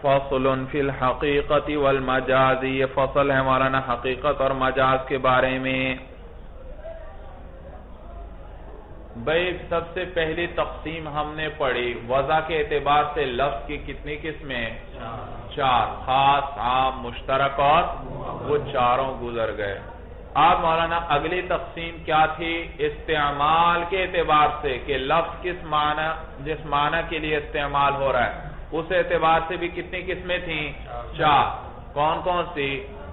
فصل فی الحقیقت والمجاز، یہ فصل ہے مولانا حقیقت اور مجاز کے بارے میں۔ بھئی سب سے پہلی تقسیم ہم نے پڑھی وضع کے اعتبار سے لفظ کی کتنی قسمیں؟ چار، خاص، عام، مشترک، اور وہ چاروں گزر گئے۔ اب مولانا اگلی تقسیم کیا تھی؟ استعمال کے اعتبار سے کہ لفظ جس معنی کے لیے استعمال ہو رہا ہے اس اعتبار سے بھی کتنی قسمیں تھیں؟ چار۔ کون کون سی؟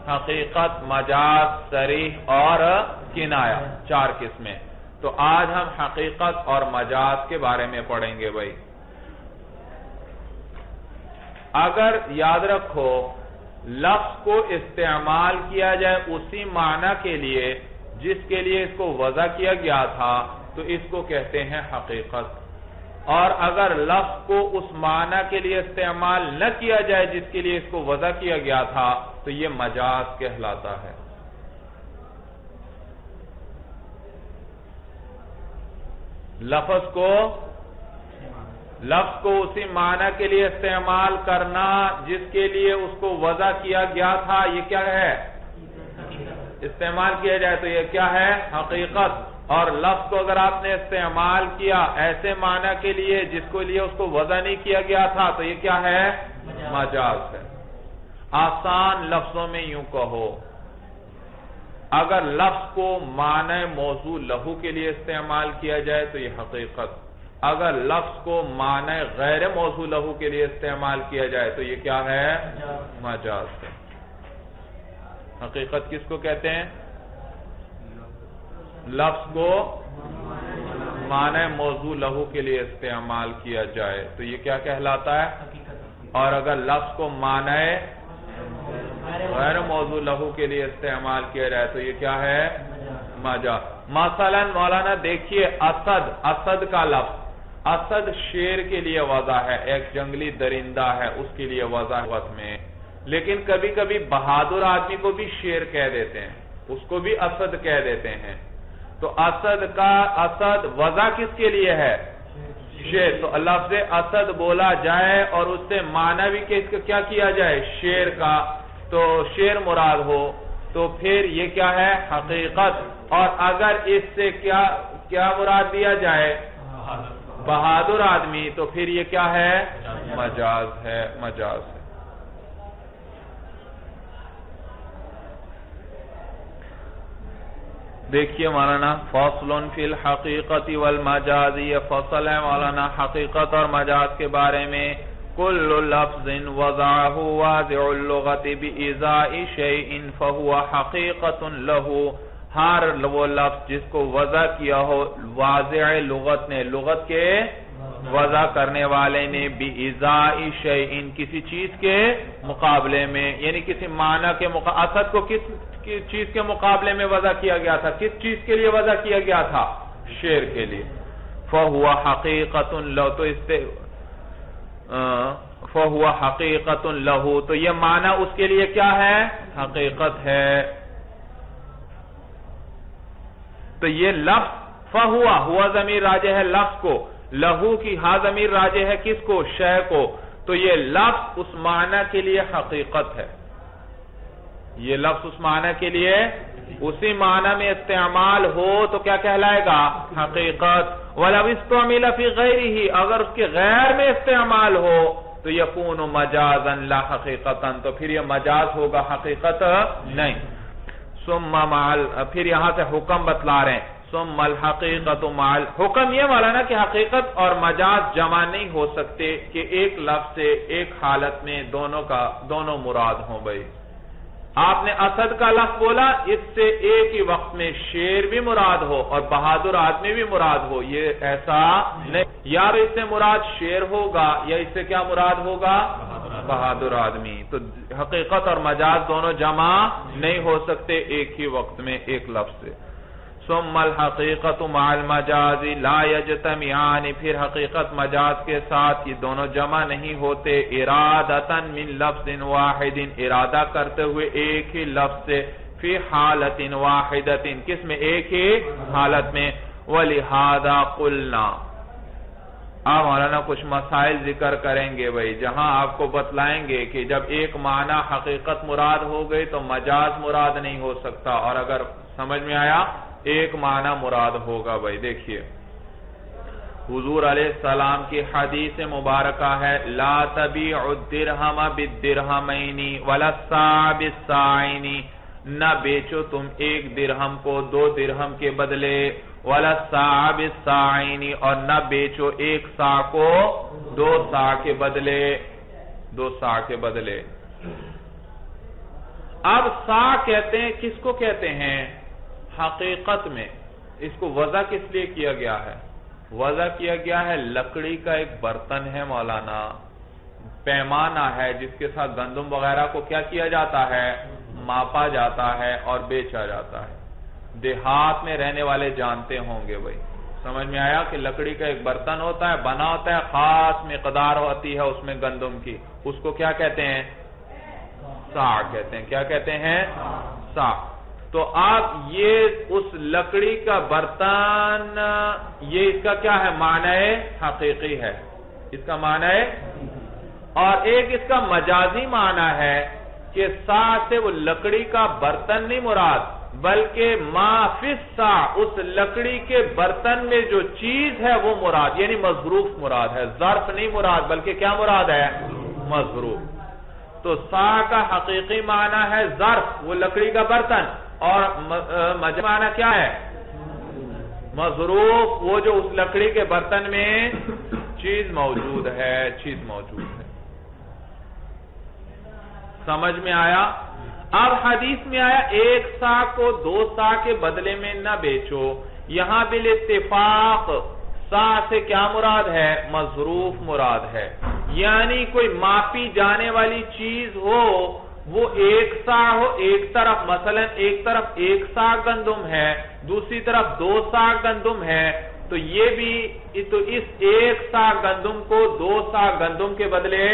حقیقت، مجاز، صریح اور کنایہ، چار قسمیں۔ تو آج ہم حقیقت اور مجاز کے بارے میں پڑھیں گے بھائی۔ اگر یاد رکھو لفظ کو استعمال کیا جائے اسی معنی کے لیے جس کے لیے اس کو وضع کیا گیا تھا تو اس کو کہتے ہیں حقیقت، اور اگر لفظ کو اس معنی کے لیے استعمال نہ کیا جائے جس کے لیے اس کو وضع کیا گیا تھا تو یہ مجاز کہلاتا ہے۔ لفظ کو اسی معنی کے لیے استعمال کرنا جس کے لیے اس کو وضع کیا گیا تھا، یہ کیا ہے؟ استعمال کیا جائے تو یہ کیا ہے؟ حقیقت۔ اور لفظ کو اگر آپ نے استعمال کیا ایسے معنی کے لیے جس کے لیے اس کو وضع نہیں کیا گیا تھا تو یہ کیا ہے؟ مجاز ہے۔ آسان لفظوں میں یوں کہو، اگر لفظ کو معنی موضوع لہو کے لیے استعمال کیا جائے تو یہ حقیقت، اگر لفظ کو معنی غیر موضوع لہو کے لیے استعمال کیا جائے تو یہ کیا ہے؟ مجاز ہے۔ حقیقت کس کو کہتے ہیں؟ لفظ کو معنی موضوع لہو کے لیے استعمال کیا جائے تو یہ کیا کہلاتا ہے؟ اور اگر لفظ کو معنی غیر موضوع لہو کے لیے استعمال کیا جائے تو یہ کیا ہے؟ مجاز۔ مثلا مولانا دیکھیے اسد کا لفظ، اسد شیر کے لیے وضع ہے، ایک جنگلی درندہ ہے اس کے لیے وضع وقت میں، لیکن کبھی کبھی بہادر آدمی کو بھی شیر کہہ دیتے ہیں، اس کو بھی اسد کہہ دیتے ہیں۔ تو اسد وضع کس کے لیے ہے؟ شیر۔ تو لفظ اسد بولا جائے اور اس سے معنی بھی کہ اس کو کیا کیا جائے؟ شیر کا، تو شیر مراد ہو تو پھر یہ کیا ہے؟ حقیقت۔ اور اگر اس سے کیا مراد دیا جائے؟ بہادر آدمی، تو پھر یہ کیا ہے؟ مجاز ہے، مجاز ہے۔ دیکھیے مولانا فصل فی الحقیقت والمجاز، یہ فصل ہے مولانا حقیقت اور مجاز کے بارے میں۔ کل لفظ وضعہ واضع اللغت بإزاء شیء فہو حقیقت لہو، ہر وہ لفظ جس کو وضع کیا ہو واضع لغت نے، لغت کے وضع کرنے والے نے، بإزاء شیء کسی چیز کے مقابلے میں، یعنی کسی معنی کے مقابلے۔ اسد کو کس چیز کے مقابلے میں وضع کیا گیا تھا؟ کس چیز کے لیے وضع کیا گیا تھا؟ شیر کے لیے۔ فہو حقیقت لہو، تو اس سے فہو حقیقت لہو، تو یہ معنی اس کے لیے کیا ہے؟ حقیقت ہے۔ تو یہ لفظ ہوا ضمیر راجع ہے لفظ کو، لہو کی ہا ضمیر راجع ہے کس کو؟ شے کو۔ تو یہ لفظ اس معنی کے لیے حقیقت ہے، یہ لفظ اس معنی کے لیے اسی معنی میں استعمال ہو تو کیا کہلائے گا؟ حقیقت۔ وَلَوْ اسْتُعْمِلَ فِي غَيْرِهِ، اگر اس کے غیر میں استعمال ہو تو يَكُونُ مَجَازًا لَا حَقِيقَةً، تو پھر یہ مجاز ہوگا، حقیقت نہیں۔ پھر یہاں سے حکم بتلا رہے ہیں، ثُمَّ الْحَقِيقَةُ مَعَ حکم یہ والا نا کہ حقیقت اور مجاز جمع نہیں ہو سکتے کہ ایک لفظ سے ایک حالت میں دونوں مراد ہوں بھائی۔ آپ نے اسد کا لفظ بولا، اس سے ایک ہی وقت میں شیر بھی مراد ہو اور بہادر آدمی بھی مراد ہو، یہ ایسا نہیں۔ یا اس سے مراد شیر ہوگا یا اس سے کیا مراد ہوگا؟ بہادر آدمی۔ تو حقیقت اور مجاز دونوں جمع نہیں ہو سکتے ایک ہی وقت میں ایک لفظ سے۔ ثم الحقیقت مع المجاز لا یجتمعان، پھر حقیقت مجاز کے ساتھ یہ دونوں جمع نہیں ہوتے، ارادتاً من لفظ واحد، ارادہ کرتے ہوئے ایک ہی لفظ سے، فی حالت واحدت، کس میں؟ ایک ہی حالت میں۔ ولہذا قلنا، آپ مولانا کچھ مسائل ذکر کریں گے بھائی، جہاں آپ کو بتلائیں گے کہ جب ایک معنی حقیقت مراد ہو گئی تو مجاز مراد نہیں ہو سکتا، اور اگر سمجھ میں آیا ایک معنی مراد ہوگا بھائی۔ دیکھیے حضور علیہ السلام کی حدیث مبارکہ ہے، لا تبیع الدرہم بالدرہمین ولا الساع بالساعین، نہ بیچو تم ایک درہم کو 2 درہم کے بدلے، ولا الساع بالساعین، اور نہ بیچو ایک سا کو 2 سا کے بدلے، 2 سا کے بدلے۔ اب سا کہتے ہیں کس کو کہتے ہیں؟ حقیقت میں اس کو وضع کس لیے کیا گیا ہے؟ وضع کیا گیا ہے لکڑی کا ایک برتن ہے مولانا، پیمانہ ہے جس کے ساتھ گندم وغیرہ کو کیا کیا جاتا ہے؟ ماپا جاتا ہے اور بیچا جاتا ہے۔ دیہات میں رہنے والے جانتے ہوں گے بھائی، سمجھ میں آیا کہ لکڑی کا ایک برتن ہوتا ہے، بنا ہوتا ہے، خاص مقدار ہوتی ہے اس میں گندم کی، اس کو کیا کہتے ہیں؟ سا کہتے ہیں۔ کیا کہتے ہیں؟ سا۔ تو آپ یہ اس لکڑی کا برتن، یہ اس کا کیا ہے؟ معنی حقیقی ہے، اس کا معنی، اور ایک اس کا مجازی معنی ہے کہ سا سے وہ لکڑی کا برتن نہیں مراد، بلکہ ما فی السا، اس لکڑی کے برتن میں جو چیز ہے وہ مراد، یعنی مظروف مراد ہے، ظرف نہیں مراد، بلکہ کیا مراد ہے؟ مظروف۔ تو سا کا حقیقی معنی ہے ظرف، وہ لکڑی کا برتن، اور مجازی معنی کیا ہے؟ مظروف، وہ جو اس لکڑی کے برتن میں چیز موجود ہے، چیز موجود ہے۔ سمجھ میں آیا؟ اب حدیث میں آیا ایک سا کو 2 سا کے بدلے میں نہ بیچو، یہاں بالاتفاق سا سے کیا مراد ہے؟ مظروف مراد ہے، یعنی کوئی ماپی جانے والی چیز ہو، وہ ایک سا ہو، ایک طرف مثلا ایک طرف 1 سا گندم ہے، دوسری طرف 2 سا گندم ہے، تو یہ بھی تو اس 1 سا گندم کو 2 سا گندم کے بدلے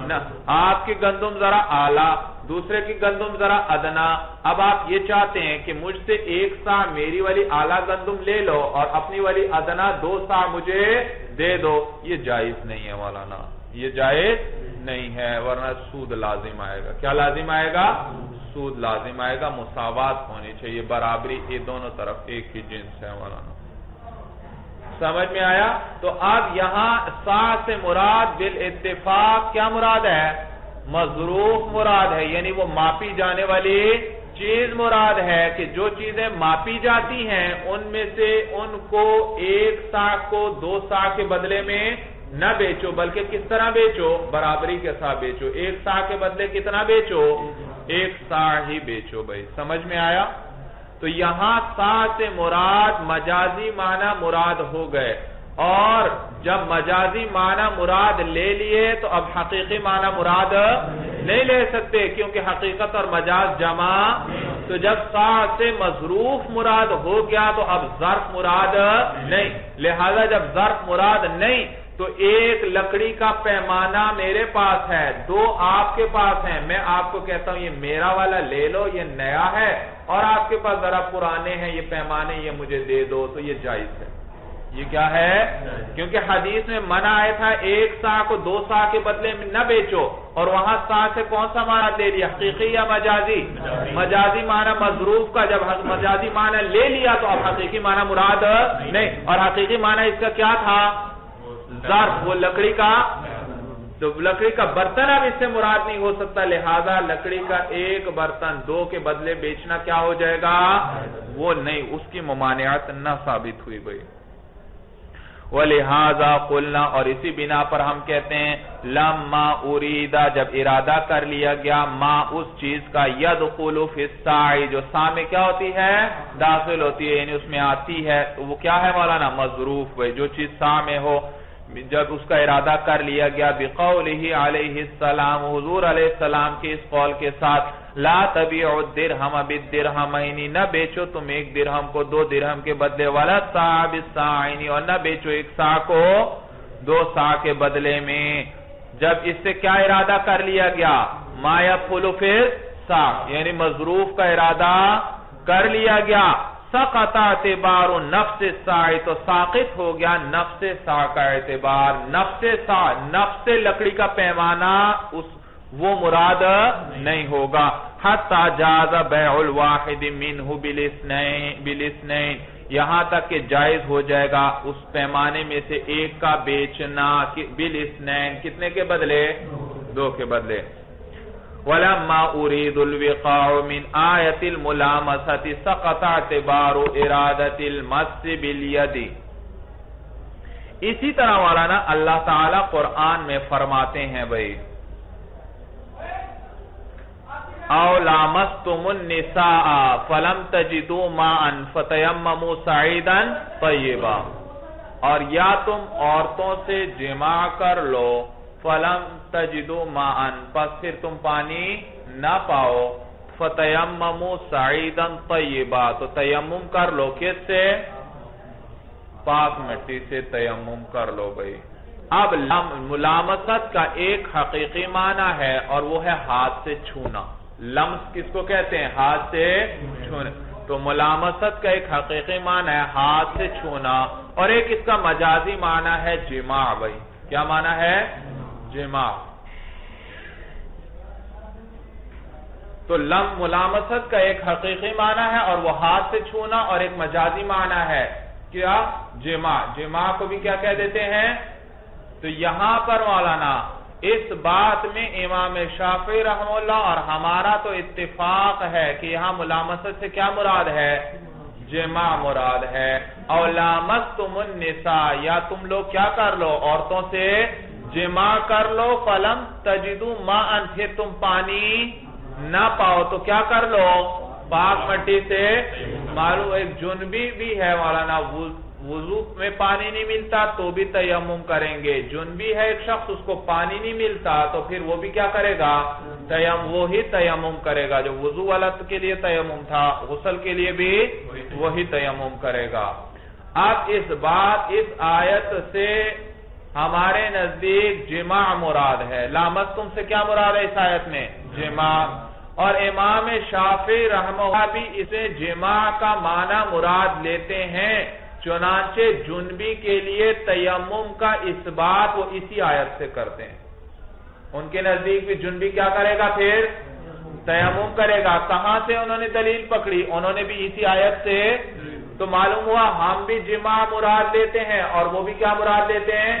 نہ، آپ کی گندم ذرا اعلیٰ، دوسرے کی گندم ذرا ادنا، اب آپ یہ چاہتے ہیں کہ مجھ سے 1 سا میری والی اعلیٰ گندم لے لو اور اپنی والی ادنا 2 سا مجھے دے دو، یہ جائز نہیں ہے مولانا، یہ جائز نہیں ہے، ورنہ سود لازم آئے گا۔ کیا لازم آئے گا؟ سود لازم آئے گا، مساوات ہونی چاہیے، برابری، یہ دونوں طرف ایک ہی جنس ہے مولانا۔ سمجھ میں آیا؟ تو اب یہاں سا سے مراد بالاتفاق کیا مراد ہے؟ مظروف مراد ہے، یعنی وہ ماپی جانے والی چیز مراد ہے، کہ جو چیزیں ماپی جاتی ہیں ان میں سے ان کو 1 سا کو 2 سا کے بدلے میں نہ بیچو، بلکہ کس طرح بیچو؟ برابری کے ساتھ بیچو، 1 سا کے بدلے کتنا بیچو؟ 1 سا ہی بیچو بھائی۔ سمجھ میں آیا؟ تو یہاں سا سے مراد مجازی معنی مراد ہو گئے، اور جب مجازی معنی مراد لے لیے تو اب حقیقی معنی مراد نہیں لے سکتے، کیونکہ حقیقت اور مجاز جمع، تو جب سا سے مظروف مراد ہو گیا تو اب ظرف مراد نہیں، لہذا جب ظرف مراد نہیں تو ایک لکڑی کا پیمانہ میرے پاس ہے، 2 آپ کے پاس ہیں، میں آپ کو کہتا ہوں یہ میرا والا لے لو، یہ نیا ہے، اور آپ کے پاس ذرا پرانے ہیں یہ پیمانے، یہ مجھے دے دو، تو یہ جائز ہے۔ یہ کیا ہے؟ کیونکہ حدیث میں منع آیا تھا 1 سا کو 2 سا کے بدلے میں نہ بیچو، اور وہاں سا سے کون سا معنی دے دیا؟ حقیقی یا مجازی؟ مجازی معنی مظروف کا، جب مجازی معنی لے لیا تو اب حقیقی معنی مراد نہیں، اور حقیقی معنی اس کا کیا تھا؟ ظرف، وہ لکڑی کا، تو لکڑی کا برتن اب اس سے مراد نہیں ہو سکتا، لہذا لکڑی کا ایک برتن 2 کے بدلے بیچنا کیا ہو جائے گا؟ وہ نہیں، اس کی ممانعت نہ ثابت ہوئی بھائی۔ وَلِهَذَا قُلْنَا، اور اسی بنا پر ہم کہتے ہیں لَمَّا أُرِيدَ، جب ارادہ کر لیا گیا، ما اس چیز کا، يَدْخُلُ فِي السَّاعِ، جو سا میں کیا ہوتی ہے؟ داخل ہوتی ہے، یعنی اس میں آتی ہے، تو وہ کیا ہے مولانا؟ مظروف بھائی، جو چیز سا میں ہو، جب اس کا ارادہ کر لیا گیا، بِقَوْلِهِ عَلَيْهِ السَّلَامُ، حضور علیہ السلام کے اس قول کے ساتھ، لا تبیع الدرہم بالدرہمین، نہ بیچو تم 1 درہم کو 2 درہم کے بدلے، ولا الساع بالساعین، اور نہ بیچو 1 سا کو 2 سا کے بدلے میں۔ جب اس سے کیا ارادہ کر لیا گیا؟ ما یدخل فی الساع، یعنی مظروف کا ارادہ کر لیا گیا، سقط اعتبار نفس سائی، تو ساقط ہو گیا نفس سا کا اعتبار، نفس سا، نفس لکڑی کا پیمانہ وہ مراد نہیں ہوگا. حتی جاز بیع الواحد منہ بالاثنین، یہاں تک کہ جائز ہو جائے گا اس پیمانے میں سے ایک کا بیچنا بالاثنین، کتنے کے بدلے؟ دو کے بدلے. وَلَمَّا أُرِيدُ الْوِقَاعُ مِنْ آیَةِ الْمُلَامَسَةِ سَقَطَ اعْتِبَارُ إِرَادَةِ الْمَسِّ بِالْيَدِ. اسی طرح مولانا اللہ تعالیٰ قرآن میں فرماتے ہیں بھئی او لامستم النساء فلم تجدوا ماء فتیمموا صعیدا طیبا، اور یا تم عورتوں سے جماع کر لو فلم تجدوا ماء، پس پھر تم پانی نہ پاؤ، فتیمموا صعیدا طیبا، تو تیمم کر لو، کس سے؟ پاک مٹی سے تیمم کر لو بھئی. اب ملامست کا ایک حقیقی معنی ہے اور وہ ہے ہاتھ سے چھونا. لمس کس کو کہتے ہیں؟ ہاتھ سے چھونا. تو ملامست کا ایک حقیقی معنی ہے ہاتھ سے چھونا، اور ایک اس کا مجازی معنی ہے جماع بھئی. کیا معنی ہے؟ جماع. تو ملامست کا ایک حقیقی معنی ہے اور وہ ہاتھ سے چھونا، اور ایک مجازی معنی ہے کیا؟ جماع. جماع کو بھی کیا کہہ دیتے ہیں؟ تو یہاں پر مولانا اس بات میں امام شافعی رحمہ اللہ اور ہمارا تو اتفاق ہے کہ یہاں ملامست سے کیا مراد ہے؟ جماع مراد ہے. او لامستم النساء، یا تم لوگ کیا کر لو؟ عورتوں سے جماع کر لو، فلم تجدوا ماء، پھر تم پانی نہ پاؤ تو کیا کر لو؟ پاک مٹی سے. معلوم ایک جنبی بھی ہے مولانا، وضو میں پانی نہیں ملتا تو بھی تیمم کریں گے. جنبی ہے ایک شخص، اس کو پانی نہیں ملتا تو پھر وہ بھی کیا کرے گا؟ وہی تیمم کرے گا جو وضو والا کے لیے تیمم تھا، غسل کے لیے بھی وہی تیمم کرے گا. اب اس آیت سے ہمارے نزدیک جماع مراد ہے. لامستم سے کیا مراد ہے اس آیت میں؟ جماع. اور امام شافعی رحمہ اللہ بھی اسے جماع کا معنی مراد لیتے ہیں. چنانچہ جنبی کے لیے تیمم کا اثبات وہ اسی آیت سے کرتے ہیں. ان کے نزدیک بھی جنبی کیا کرے گا؟ پھر تیمم کرے گا. کہاں سے انہوں نے دلیل پکڑی؟ انہوں نے بھی اسی آیت سے. تو معلوم ہوا ہم بھی جماع مراد لیتے ہیں اور وہ بھی کیا مراد لیتے ہیں؟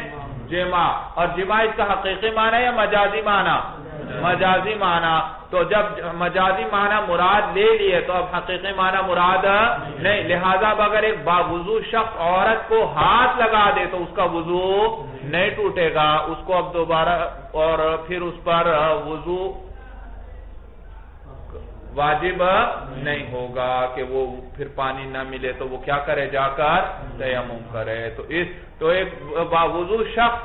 جماع. اور جماع اس کا حقیقی معنی یا مجازی معنی؟ مجازی معنی. تو جب مجازی معنی مراد لے لیے تو اب حقیقی معنی مراد نہیں. لہذا اگر ایک باوضو شخص عورت کو ہاتھ لگا دے تو اس کا وضو نہیں ٹوٹے گا. اس کو اب دوبارہ اور پھر اس پر وضو واجب نہیں ہوگا کہ وہ پھر پانی نہ ملے تو وہ کیا کرے؟ جا کر تیمم کرے. تو ایک باوضو شخص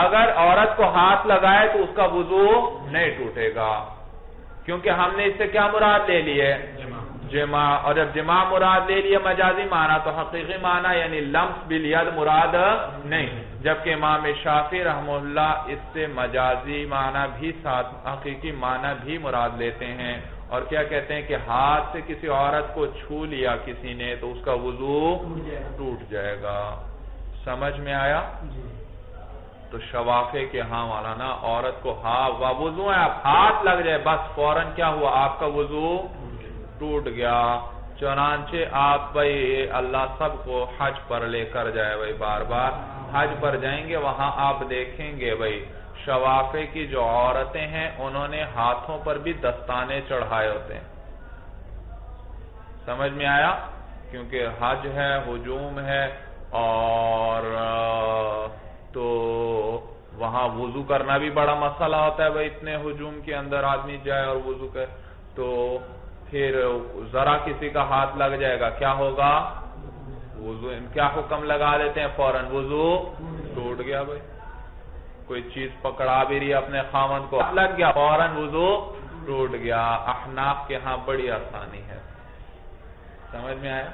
اگر عورت کو ہاتھ لگائے تو اس کا وضو نہیں ٹوٹے گا، کیونکہ ہم نے اس سے کیا مراد لے لیے؟ جماع. اور جب جماع مراد لے لیے مجازی معنی تو حقیقی معنی یعنی لمس بالید مراد نہیں. جبکہ امام شافعی رحمہ اللہ اس سے مجازی معنی بھی ساتھ حقیقی معنی بھی مراد لیتے ہیں. اور کیا کہتے ہیں کہ ہاتھ سے کسی عورت کو چھو لیا کسی نے تو اس کا وضو ٹوٹ جائے گا. سمجھ میں آیا؟ تو شوافے کے ہاں مولانا عورت کو وضو ہے، آپ ہاتھ لگ جائے بس فوراً کیا ہوا؟ آپ کا وضو ٹوٹ گیا. چنانچہ آپ بھائی اللہ سب کو حج پر لے کر جائے بھائی، بار بار حج پر جائیں گے، وہاں آپ دیکھیں گے بھائی شوافے کی جو عورتیں ہیں انہوں نے ہاتھوں پر بھی دستانے چڑھائے ہوتے ہیں. سمجھ میں آیا؟ کیونکہ حج ہے، ہجوم ہے، اور تو وہاں وضو کرنا بھی بڑا مسئلہ ہوتا ہے بھائی. اتنے ہجوم کے اندر آدمی جائے اور وضو کرے تو پھر ذرا کسی کا ہاتھ لگ جائے گا کیا ہوگا؟ وضو. کیا حکم لگا دیتے ہیں فوراً؟ وضو ٹوٹ گیا بھائی. کوئی چیز پکڑا بھی رہی اپنے خاوند کو، لگ گیا فوراً وضو ٹوٹ گیا. احناف کے ہاں بڑی آسانی ہے. سمجھ میں آیا؟